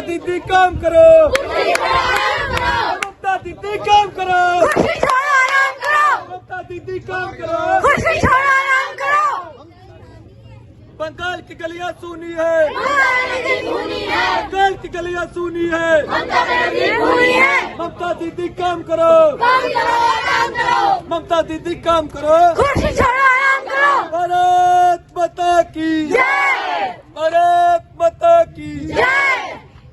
दीदी काम करो, ममता दीदी काम करो, ममता दीदी काम करो, बंगाल की गलियां सुनी है, बंगाल की गलियां सुनी है, ममता दीदी काम करो, ममता दीदी काम करो, भारत माता की जय, भारत माता की जय,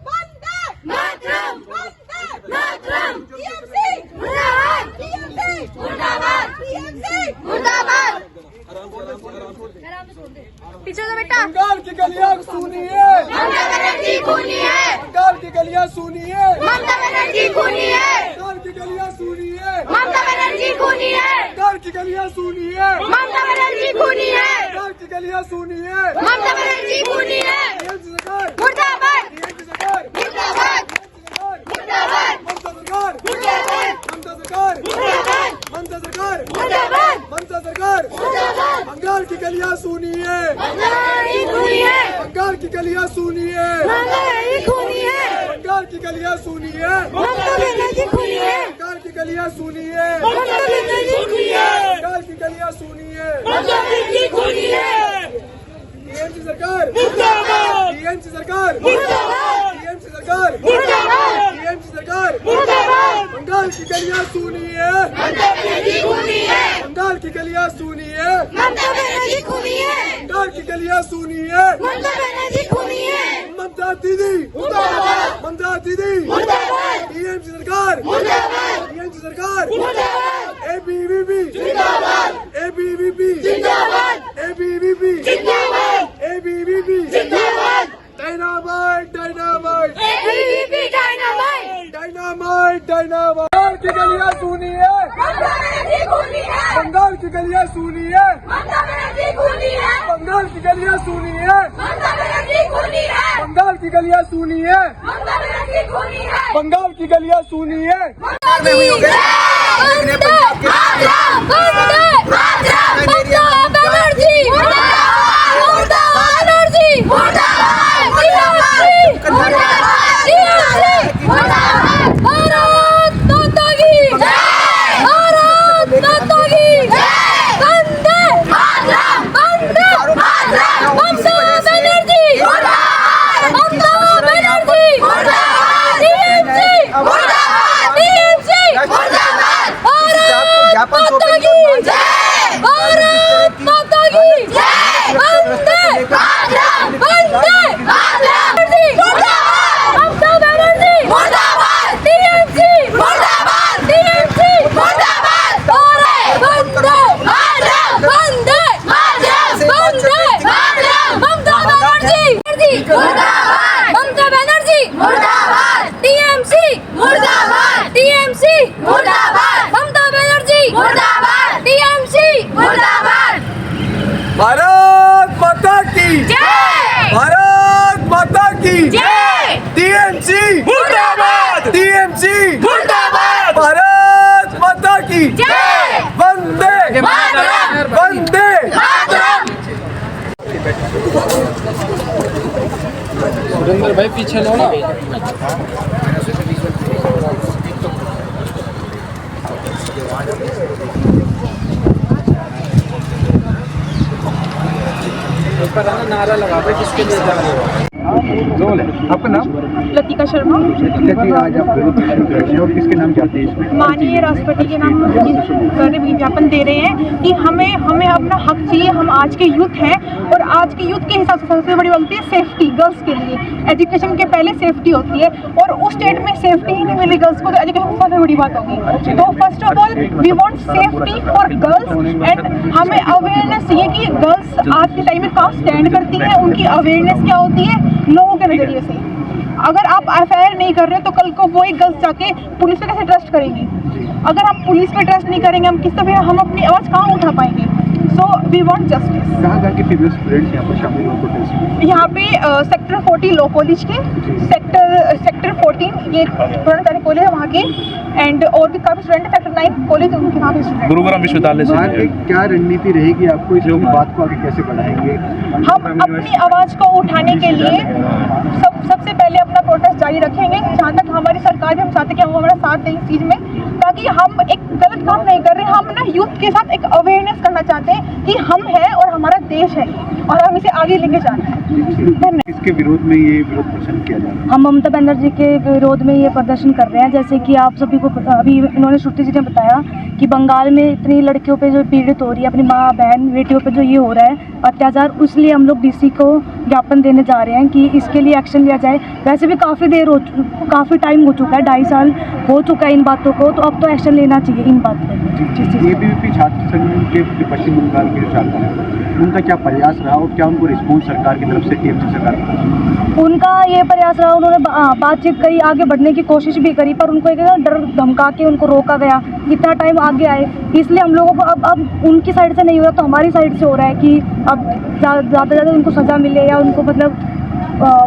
वंदे मातरम, वंदे मातरम, टीएमसी मुर्दाबाद, टीएमसी मुर्दाबाद, टीएमसी मुर्दाबाद। पीछे तो बेटा। बंगाल की गलियां सुनिए, ममता बनर्जी खूनी है, बंगाल की गलियां सुनिए, ममता बनर्जी खूनी है, बंगाल की गलियां सुनिए, ममता बनर्जी खूनी है, बंगाल की गलियां सुनिए, ममता बनर्जी खूनी है, बंगाल की गलियां सुनिए, ममता बनर्जी खूनी है, मुर्दाबाद, मुर्दाबाद, मुर्दाबाद, मुर्दाबाद, ममता सरकार, मुर्दाबाद, ममता सरकार, मुर्दाबाद, ममता सरकार, मुर्दाबाद, ममता सरकार, मुर्दाबाद। बंगाल की गलियां सुनिए, बंगाल की गलियां सुनिए, बंगाल की गलियां सुनिए, बंगाल की गलियां सुनिए, बंगाल की गलियां सुनिए, टीएमसी सरकार, टीएमसी सरकार, टीएमसी सरकार, टीएमसी सरकार, बंगाल की गलियां सुनिए, बंगाल की गलियां सुनिए, बंगाल की गलियां सुनिए, ममता दीदी, ममता दीदी, टीएमसी सरकार, टीएमसी सरकार, ABVP, ABVP, ABVP, ABVP, dynamite, dynamite, ABVP, dynamite, dynamite, dynamite. Bengal की गलियां सुनिए, बंगाल की गलियां सुनिए, बंगाल की गलियां सुनिए, बंगाल की गलियां सुनिए, बंगाल की गलियां सुनिए। ममता बनर्जी मुर्दाबाद, टीएमसी मुर्दाबाद, टीएमसी मुर्दाबाद, ममता बनर्जी मुर्दाबाद, टीएमसी मुर्दाबाद। भारत माता की जय, भारत माता की जय, टीएमसी मुर्दाबाद, टीएमसी मुर्दाबाद, भारत माता की जय, वंदे मातरम, वंदे मातरम। सुरेंद्र भाई पीछे लो ना। नारा लगा दे, किसके लिए जा रहे हो? आपका नाम? लतिका शर्मा। आज आप और किसके नाम जाते हैं इसमें? माननीय राष्ट्रपति के नाम विज्ञापन दे रहे हैं कि हमें अपना हक चाहिए। हम आज के यूथ हैं और आज के यूथ के हिसाब से सबसे बड़ी बात होती है सेफ्टी। गर्ल्स के लिए एजुकेशन के पहले सेफ्टी होती है और उस स्टेट में सेफ्टी ही नहीं मिली गर्ल्स को तो एजुकेशन सबसे बड़ी बात होगी। तो first of all we want safety for girls and हमें अवेयरनेस चाहिए कि गर्ल्स आज के टाइम में कहाँ स्टैंड करती हैं, उनकी अवेयरनेस क्या होती है लोगों के नज़रिए से। अगर आप एफआईआर नहीं कर रहे तो कल को वो एक गर्ल्स जाके पुलिस पे कैसे ट्रस्ट करेंगी? अगर हम पुलिस पे ट्रस्ट नहीं करेंगे हम किस तरह हम अपनी आवाज़ कहाँ उठा पाएंगे? So we want justice. कहाँ के फीमेल स्टूडेंट्स यहाँ पर शामिल हो प्रोटेस्ट में? यहाँ पे सेक्टर 40 लॉ कॉलेज के, सेक्टर 14 ये पुराने सारे कॉलेज है वहाँ के एंड और भी काफ़ी स्टूडेंट है सेक्टर 9 कॉलेज उनके वहाँ पे स्टूडेंट। गुरुग्राम विश्वविद्यालय से क्या रणनीति रहेगी आपको इस बात को आगे कैसे बढ़ाएंगे? हम अपनी आवाज़ को उठाने के लिए सबसे पहले अपना प्रोटेस्ट चाहते हैं इस चीज़ में, ताकि हम एक गलत काम नहीं कर रहे, हम ना यूथ के साथ एक अवेयरनेस करना चाहते हैं कि हम हैं और हमारा देश है और हम इसे आगे लेके जाना है। इसके विरोध में ये विरोध प्रदर्शन किया जा रहा है। हम ममता बनर्जी के विरोध में ये प्रदर्शन कर रहे हैं। जैसे कि आप सभी को अभी इन्होंने श्रुति जी ने बताया कि बंगाल में इतनी लड़कियों पे जो पीड़ित हो रही है, अपनी माँ बहन बेटियों पे जो ये हो रहा है अत्याचार, इसलिए हम लोग डीसी को ज्ञापन देने जा रहे हैं कि इसके लिए एक्शन लिया जाए। वैसे भी काफ़ी टाइम हो चुका है, 2.5 साल हो चुका है इन बातों को, तो अब तो एक्शन लेना चाहिए इन बात पर। एबीवीपी छात्र संघ के पश्चिम बंगाल के जो छात्र हैं, उनका क्या प्रयास रहा और क्या उनको रिस्पॉन्स सरकार की तरफ से टीएमसी सरकार की? उनका ये प्रयास रहा, उन्होंने बातचीत करी, आगे बढ़ने की कोशिश भी करी, पर उनको एक डर धमका के उनको रोका गया, इतना टाइम आगे आए। इसलिए हम लोगों को अब उनकी साइड से नहीं हो रहा तो हमारी साइड से हो रहा है कि अब ज़्यादा से ज़्यादा उनको सज़ा मिले या उनको मतलब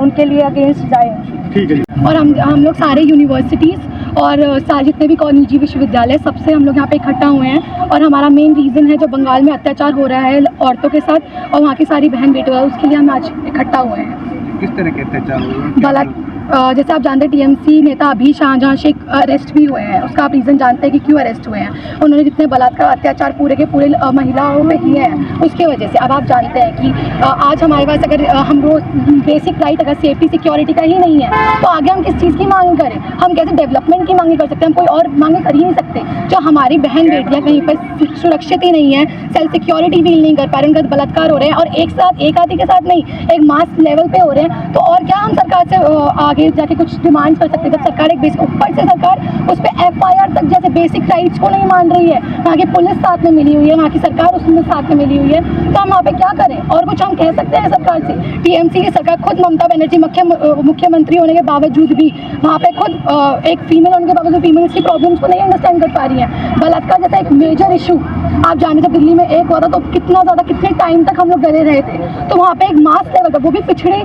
उनके लिए अगेंस्ट जाए। ठीक है जी। और हम लोग सारे यूनिवर्सिटीज़ और सारे जितने भी निजी विश्वविद्यालय, सबसे हम लोग यहाँ पे इकट्ठा हुए हैं और हमारा मेन रीज़न है जो बंगाल में अत्याचार हो रहा है औरतों के साथ और वहाँ की सारी बहन बेटियों, उसके लिए हम आज इकट्ठा हुए हैं। किस तरह के अत्याचार हो रहे हैं? जैसे आप जानते हैं टीएमसी नेता अभी शाहजहां शेख अरेस्ट भी हुए हैं, उसका आप रीज़न जानते हैं कि क्यों अरेस्ट हुए हैं। उन्होंने जितने बलात्कार अत्याचार पूरे के पूरे महिलाओं पे किए हैं उसके वजह से। अब आप जानते हैं कि आज हमारे पास अगर हम रोज बेसिक राइट अगर सेफ्टी सिक्योरिटी का ही नहीं है तो आगे हम किस चीज़ की मांग करें? हम कैसे डेवलपमेंट की मांगे कर सकते हैं? हम कोई और मांगे कर ही नहीं सकते। जो हमारी बहन बेटियाँ कहीं पर सुरक्षित ही नहीं है, सेल्फ सिक्योरिटी फील नहीं कर पा रहे, उनका बलात्कार हो रहे हैं और एक आदमी के साथ नहीं, एक मास लेवल पे हो रहे हैं, तो और क्या हम सरकार से आगे जाके कुछ डिमांड कर सकते हैं? जब सरकार एक बेसिक ऊपर से सरकार उस पर FIR तक जैसे बेसिक राइट्स को नहीं मान रही है, वहाँ की पुलिस साथ में मिली हुई है, वहाँ की सरकार उसमें साथ में मिली हुई है, तो हम वहाँ पे क्या करें? और कुछ हम कह सकते हैं सरकार से? टीएमसी की सरकार खुद ममता बनर्जी मुख्यमंत्री होने के बावजूद भी वहाँ पे खुद एक फीमेल होने के बावजूद फीमेल्स की प्रॉब्लम्स को नहीं अंडरस्टैंड कर पा रही है। बलात्कार जैसा एक मेजर इशू आप जाने जब दिल्ली में एक हुआ था तो कितने टाइम तक हम लोग डरे रहे थे, तो वहाँ पे एक मास लेवल का वो भी पिछड़े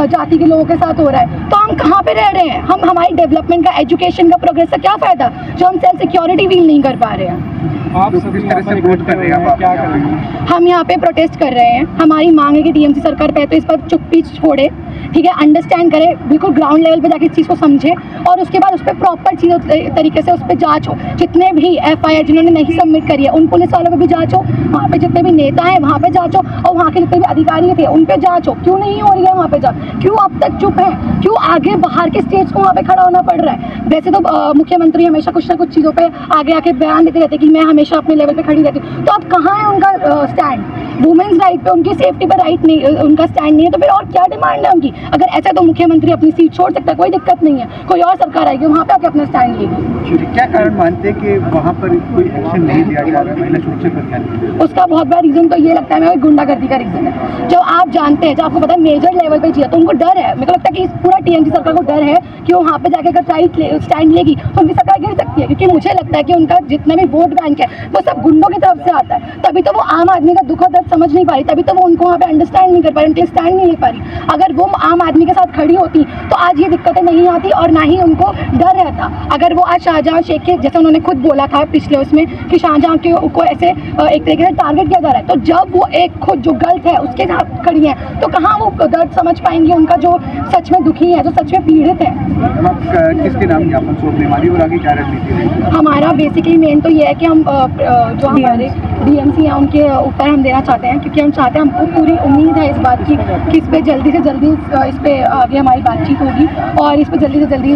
जाति के लोगों के साथ हो रहा है, तो हम कहाँ पे रह रहे हैं? हम हमारी डेवलपमेंट का, एजुकेशन का, प्रोग्रेस का क्या फ़ायदा जो हम सेल्फ सिक्योरिटी फील नहीं कर पा रहे हैं? आप किस तरह से वोट कर रहे हैं? आप क्या कर रहे हैं? हम यहाँ पे प्रोटेस्ट कर रहे हैं। हमारी मांग है कि टीएमसी सरकार पहले तो इस पर चुप्पी छोड़े, ठीक है, अंडरस्टैंड करे, बिल्कुल ग्राउंड लेवल पे जाके इस चीज़ को समझे और उसके बाद उस पर प्रॉपर चीज़ों तरीके से उस पर जाँच हो। जितने भी FIR जिन्होंने नहीं सबमिट करी है उन पुलिस वालों पर भी जाँच हो, वहाँ पे जितने भी नेता हैं वहाँ पे जाँच हो और वहाँ के जितने भी अधिकारी थे उन पर जाँच हो। क्यों नहीं हो रही है वहाँ पे जाँच? क्यों अब तक चुप है? क्यों आगे बाहर के स्टेट्स को वहाँ पे खड़ा होना पड़ रहा है? वैसे तो मुख्यमंत्री हमेशा कुछ ना कुछ चीज़ों पे आगे आके बयान देते रहते कि मैं हमेशा अपने लेवल पे खड़ी रहती हूँ, तो अब कहाँ है उनका स्टैंड? वुमेन्स राइट पे, उनकी सेफ्टी पे राइट नहीं, उनका स्टैंड नहीं है, तो फिर और क्या डिमांड है उनकी? अगर ऐसा तो मुख्यमंत्री अपनी सीट छोड़ सकता है, कोई दिक्कत नहीं है, कोई और सरकार आएगी वहाँ पे आके अपना स्टैंड लेगी। क्या कारण मानते हैं कि वहाँ पर कोई एक्शन नहीं लिया जा रहा है महिला सुरक्षा पर ध्यान? उसका बहुत बड़ा रीज़न तो ये लगता है मेरे को गुंडागर्दी का रीज़न है। जो आप जानते हैं, जो आपको पता है मेजर लेवल पे चाहिए, तो उनको डर है, मेरे को लगता है कि पूरा टीएमसी सरकार को डर है कि वो वहाँ पे जाके अगर स्टैंड लेगी तो उनकी सरकार गिर सकती है, क्योंकि मुझे लगता है कि उनका जितना भी वोट बैंक है वो सब गुंडों की तरफ से आता है, तभी तो वो आम आदमी का दुख और दर्द समझ नहीं पा रही, तभी तो वो उनको वहाँ पे अंडरस्टैंड नहीं कर पा रही, उनके स्टैंड नहीं ले पा रही। अगर वो आम आदमी के साथ खड़ी होती तो आज ये दिक्कतें नहीं आती और ना ही उनको डर रहता। अगर वो आज शाहजहां शेख के, जैसे उन्होंने खुद बोला था पिछले उसमें कि शाहजहां के को ऐसे एक तरीके से टारगेट किया जा रहा है, तो जब वो एक खुद जो गलत है उसके साथ खड़ी है तो कहाँ वो दर्द समझ पाएंगे उनका, जो सच में दुखी है, जो सच में पीड़ित है। किसके नाम ज्ञापन सौंपने वाली और आगे क्या रणनीति है? हमारा बेसिकली मेन तो ये है कि हम जो हमारे DMC हैं उनके ऊपर हम देना चाहते हैं, क्योंकि हम चाहते हैं, हमको पूरी उम्मीद है इस बात की कि इस पर जल्दी से जल्दी इस पर आगे हमारी बातचीत होगी और इस पर जल्दी से जल्दी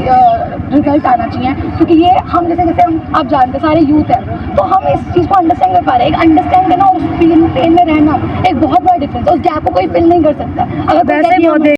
रिजल्ट आना चाहिए, क्योंकि ये हम जैसे हम आप जानते हैं सारे यूथ हैं, तो हम इस चीज़ को अंडरस्टैंड कर पा रहे हैं। एक अंडरस्टैंड करना और उस पेन में रहना एक बहुत बड़ा डिफरेंस है, उस गैप को कोई फिल नहीं कर सकता। अगर